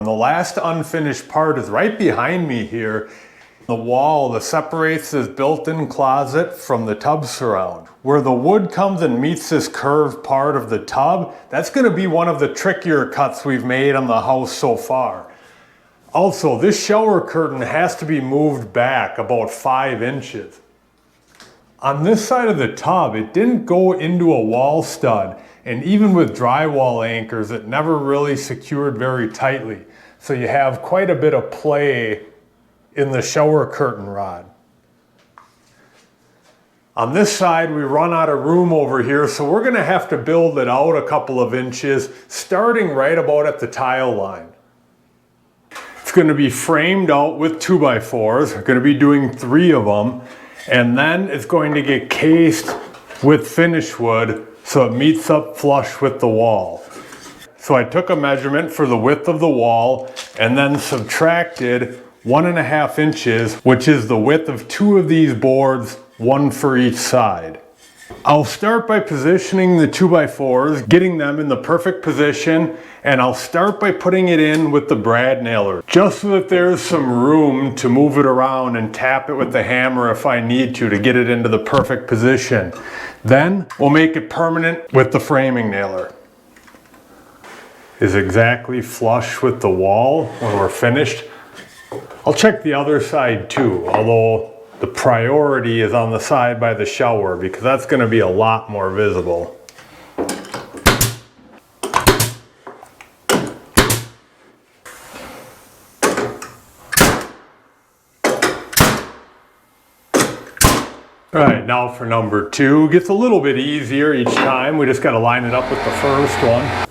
The last unfinished part is right behind me here. The wall that separates this built-in closet from the tub surround. Where the wood comes and meets this curved part of the tub, that's going to be one of the trickier cuts we've made on the house so far. Also, this shower curtain has to be moved back about 5 inches. On this side of the tub, it didn't go into a wall stud, and even with drywall anchors, it never really secured very tightly. So you have quite a bit of play in the shower curtain rod. On this side, we run out of room over here, so we're gonna have to build it out a couple of inches, starting right about at the tile line. It's gonna be framed out with 2x4s. We're gonna be doing 3 of them, and then it's going to get cased with finish wood so it meets up flush with the wall. So I took a measurement for the width of the wall and then subtracted 1.5 inches, which is the width of 2 of these boards, 1 for each side. I'll start by positioning the 2x4s, getting them in the perfect position, and I'll start by putting it in with the brad nailer, just so that there's some room to move it around and tap it with the hammer if I need to get it into the perfect position. Then we'll make it permanent with the framing nailer. Is exactly flush with the wall when we're finished. I'll check the other side too, although the priority is on the side by the shower because that's going to be a lot more visible. All right, now for number 2. Gets a little bit easier each time. We just got to line it up with the first one.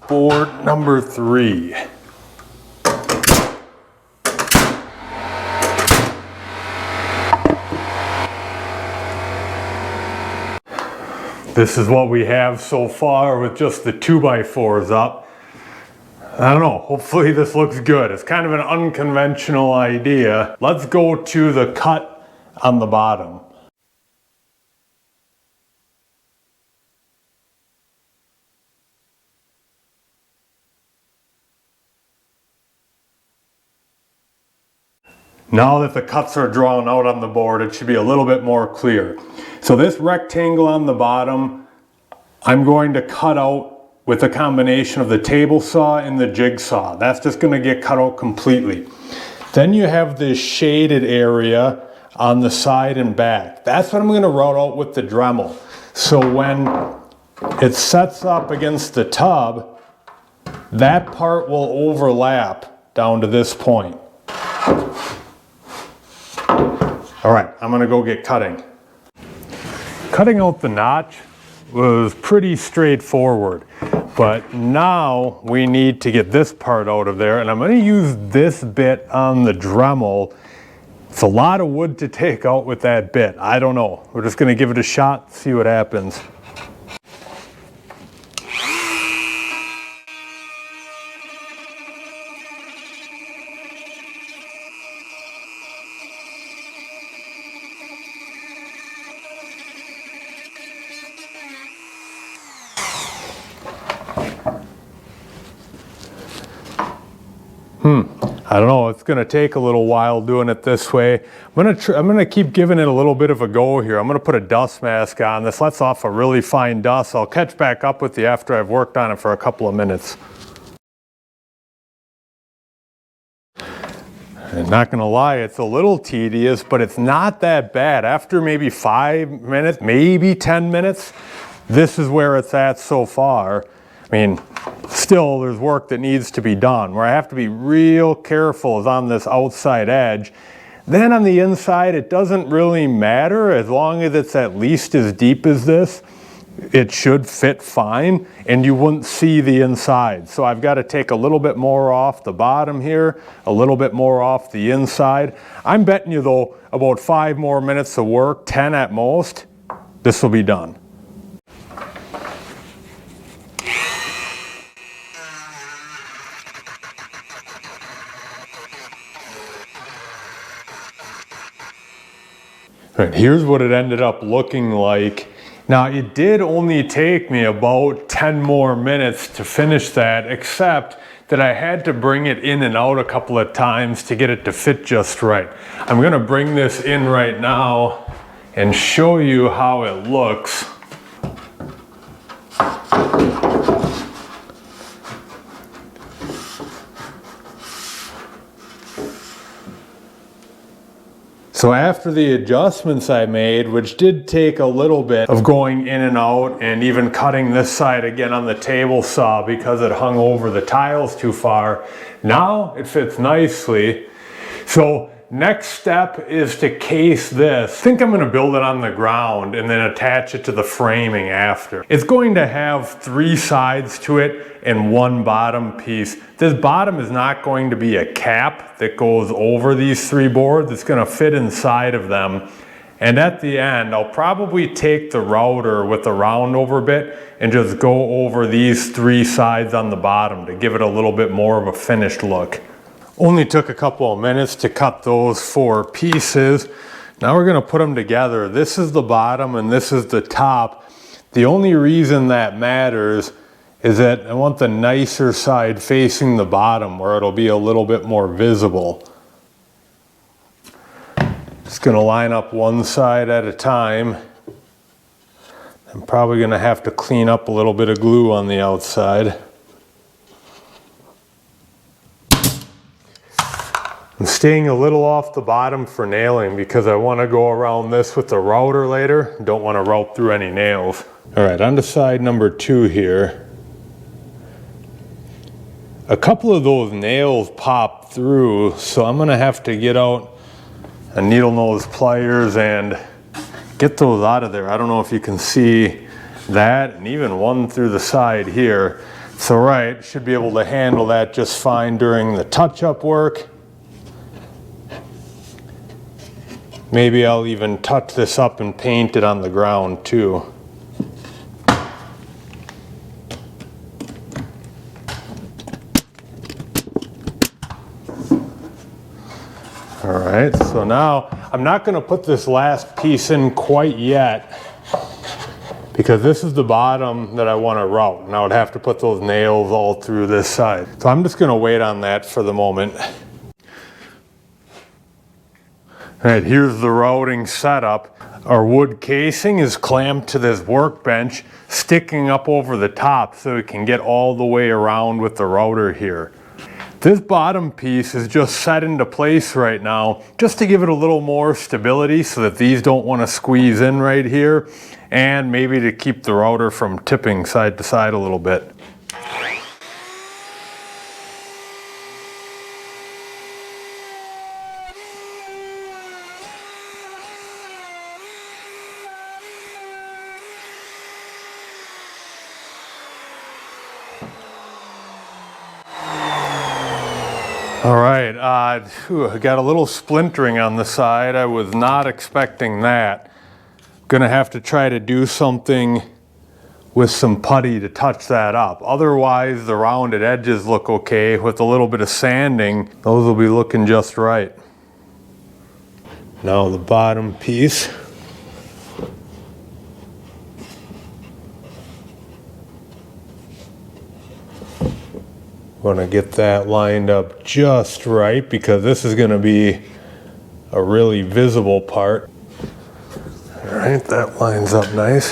Board number 3. This is what we have so far with just the 2x4s up. I don't know, hopefully this looks good. It's kind of an unconventional idea. Let's go to the cut on the bottom. Now that the cuts are drawn out on the board, it should be a little bit more clear. So this rectangle on the bottom, I'm going to cut out with a combination of the table saw and the jigsaw. That's just going to get cut out completely. Then you have this shaded area on the side and back. That's what I'm going to route out with the Dremel. So when it sets up against the tub, that part will overlap down to this point. All right, I'm gonna go get cutting. Cutting out the notch was pretty straightforward, but now we need to get this part out of there, and I'm gonna use this bit on the Dremel. It's a lot of wood to take out with that bit. I don't know. We're just gonna give it a shot, see what happens. I don't know, it's gonna take a little while doing it this way. I'm gonna keep giving it a little bit of a go here. I'm gonna put a dust mask on. This lets off a really fine dust. I'll catch back up with you after I've worked on it for a couple of minutes. And not gonna lie, it's a little tedious, but it's not that bad. After maybe 5 minutes, maybe 10 minutes, this is where it's at so far. I mean, still there's work that needs to be done. Where I have to be real careful is on this outside edge. Then on the inside, it doesn't really matter as long as it's at least as deep as this. It should fit fine and you wouldn't see the inside. So I've got to take a little bit more off the bottom here, a little bit more off the inside. I'm betting you though, about 5 more minutes of work, 10 at most, this will be done. Right, here's what it ended up looking like Now it did only take me about 10 more minutes to finish that, except that I had to bring it in and out a couple of times to get it to fit just right. I'm gonna bring this in right now and show you how it looks. So after the adjustments I made, which did take a little bit of going in and out and even cutting this side again on the table saw because it hung over the tiles too far, now it fits nicely. So next step is to case this. I think I'm going to build it on the ground and then attach it to the framing after. It's going to have 3 sides to it and 1 bottom piece. This bottom is not going to be a cap that goes over these 3 boards. It's going to fit inside of them. And at the end, I'll probably take the router with the round over bit and just go over these 3 sides on the bottom to give it a little bit more of a finished look. Only took a couple of minutes to cut those 4 pieces. Now we're going to put them together. This is the bottom and this is the top. The only reason that matters is that I want the nicer side facing the bottom where it'll be a little bit more visible. Just going to line up one side at a time. I'm probably going to have to clean up a little bit of glue on the outside. I'm staying a little off the bottom for nailing because I want to go around this with the router later. Don't want to route through any nails. All right, on to side number 2 here. A couple of those nails popped through, so I'm going to have to get out a needle nose pliers and get those out of there. I don't know if you can see that, and even one through the side here. It's all right, should be able to handle that just fine during the touch-up work. Maybe I'll even touch this up and paint it on the ground too. All right, so now I'm not going to put this last piece in quite yet because this is the bottom that I want to route, and I would have to put those nails all through this side. So I'm just going to wait on that for the moment. All right, here's the routing setup. Our wood casing is clamped to this workbench, sticking up over the top so it can get all the way around with the router here. This bottom piece is just set into place right now just to give it a little more stability so that these don't want to squeeze in right here, and maybe to keep the router from tipping side to side a little bit. All right, I got a little splintering on the side. I was not expecting that. Gonna have to try to do something with some putty to touch that up. Otherwise, the rounded edges look okay. With a little bit of sanding, those will be looking just right. Now the bottom piece. Want to get that lined up just right because this is going to be a really visible part. All right, that lines up nice.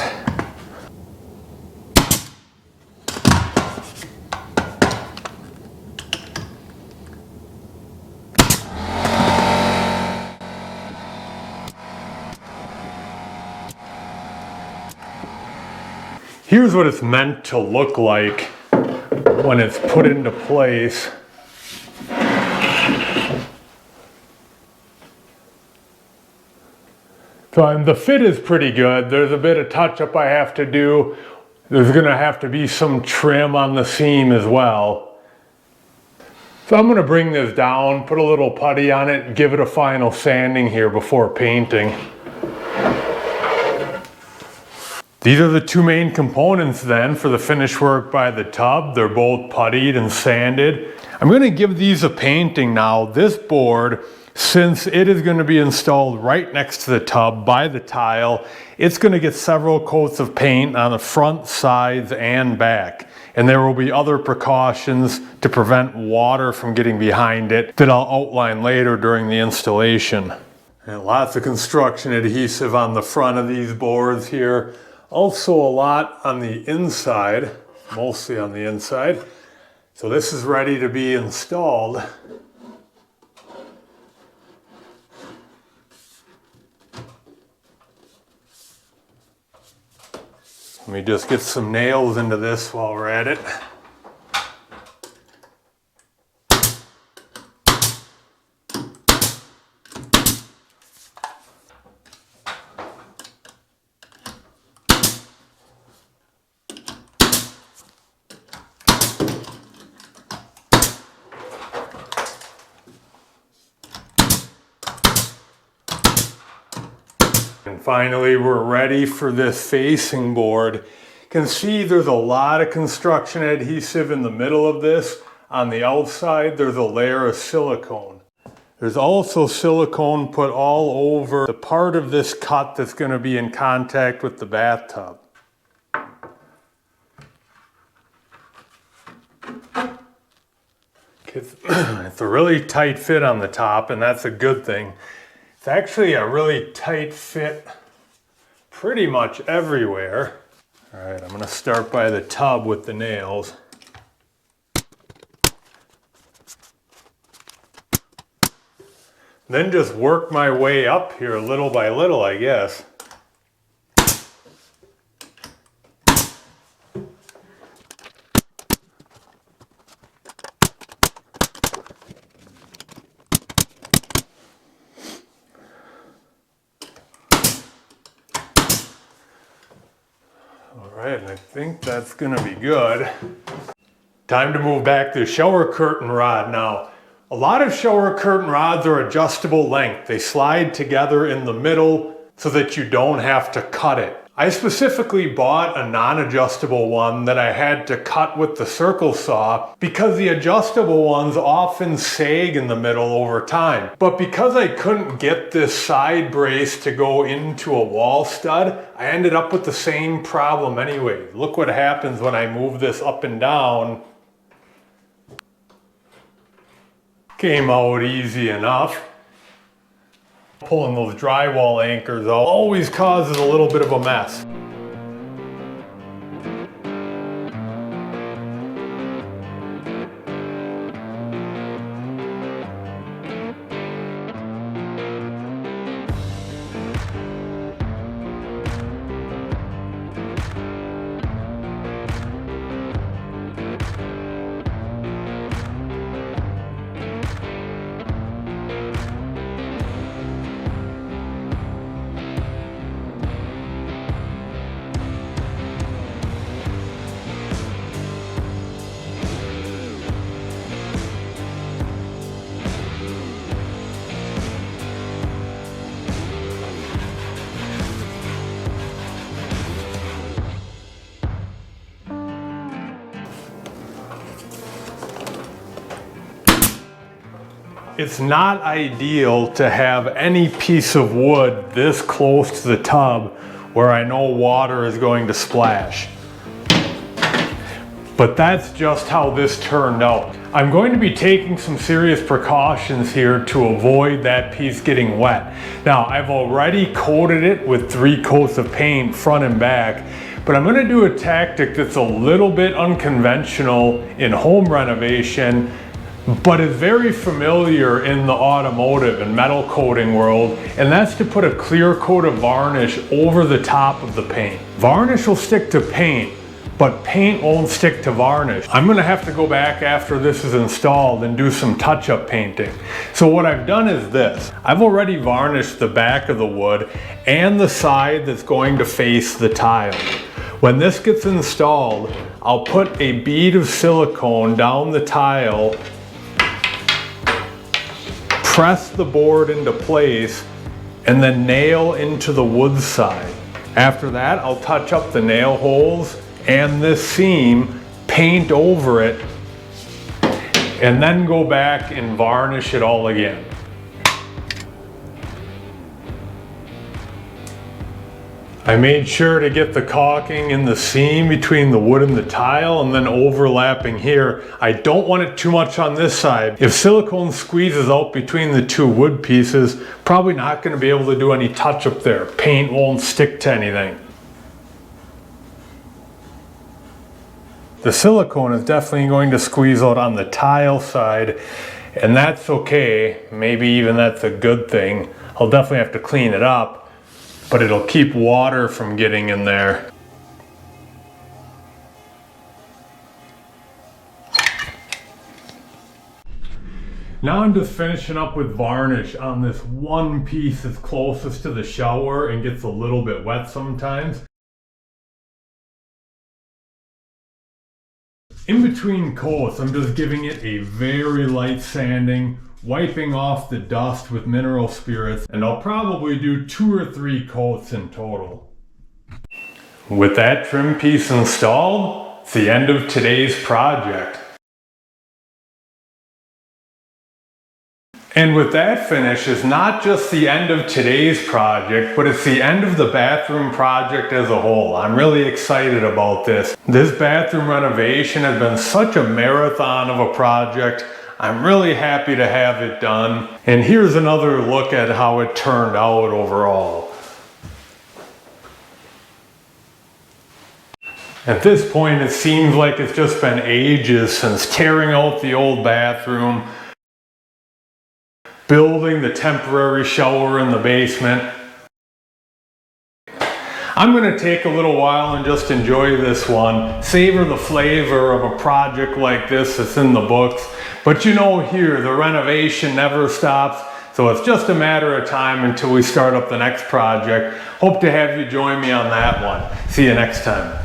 Here's what it's meant to look like when it's put into place. So the fit is pretty good. There's a bit of touch up I have to do. There's gonna have to be some trim on the seam as well. So I'm gonna bring this down, put a little putty on it, and give it a final sanding here before painting. These are the 2 main components then for the finish work by the tub. They're both puttied and sanded. I'm going to give these a painting now. This board Since it is going to be installed right next to the tub by the tile, it's going to get several coats of paint on the front, sides, and back. And there will be other precautions to prevent water from getting behind it that I'll outline later during the installation. And lots of construction adhesive on the front of these boards here. Also a lot on the inside, mostly on the inside. So this is ready to be installed. Let me just get some nails into this while we're at it. And finally, we're ready for this facing board. You can see there's a lot of construction adhesive in the middle of this. On the outside, there's a layer of silicone. There's also silicone put all over the part of this cut that's going to be in contact with the bathtub. It's a really tight fit on the top, and that's a good thing. It's actually a really tight fit pretty much everywhere. All right, I'm going to start by the tub with the nails. Then just work my way up here little by little, I guess. Alright, and I think that's gonna be good. Time to move back to the shower curtain rod now. A lot of shower curtain rods are adjustable length. They slide together in the middle so that you don't have to cut it. I specifically bought a non-adjustable one that I had to cut with the circle saw because the adjustable ones often sag in the middle over time. But because I couldn't get this side brace to go into a wall stud, I ended up with the same problem anyway. Look what happens when I move this up and down. Came out easy enough. Pulling those drywall anchors out always causes a little bit of a mess. It's not ideal to have any piece of wood this close to the tub where I know water is going to splash. But that's just how this turned out. I'm going to be taking some serious precautions here to avoid that piece getting wet. Now, I've already coated it with 3 coats of paint front and back, but I'm going to do a tactic that's a little bit unconventional in home renovation, but is very familiar in the automotive and metal coating world, and that's to put a clear coat of varnish over the top of the paint. Varnish will stick to paint, but paint won't stick to varnish. I'm gonna have to go back after this is installed and do some touch-up painting. So what I've done is this. I've already varnished the back of the wood and the side that's going to face the tile. When this gets installed, I'll put a bead of silicone down the tile, press the board into place, and then nail into the wood side. After that, I'll touch up the nail holes and this seam, paint over it, and then go back and varnish it all again. I made sure to get the caulking in the seam between the wood and the tile and then overlapping here. I don't want it too much on this side. If silicone squeezes out between the two wood pieces, probably not going to be able to do any touch up there. Paint won't stick to anything. The silicone is definitely going to squeeze out on the tile side, and that's okay. Maybe even that's a good thing. I'll definitely have to clean it up, but it'll keep water from getting in there. Now I'm just finishing up with varnish on this one piece that's closest to the shower and gets a little bit wet sometimes. In between coats, I'm just giving it a very light sanding, wiping off the dust with mineral spirits, and I'll probably do 2 or 3 coats in total. With that trim piece installed, it's the end of today's project. And with that finish, it's not just the end of today's project, but it's the end of the bathroom project as a whole. I'm really excited about this. This bathroom renovation has been such a marathon of a project. I'm really happy to have it done. And here's another look at how it turned out overall. At this point, it seems like it's just been ages since tearing out the old bathroom, building the temporary shower in the basement. I'm going to take a little while and just enjoy this one, savor the flavor of a project like this that's in the books. But you know, here, the renovation never stops, so it's just a matter of time until we start up the next project. Hope to have you join me on that one. See you next time.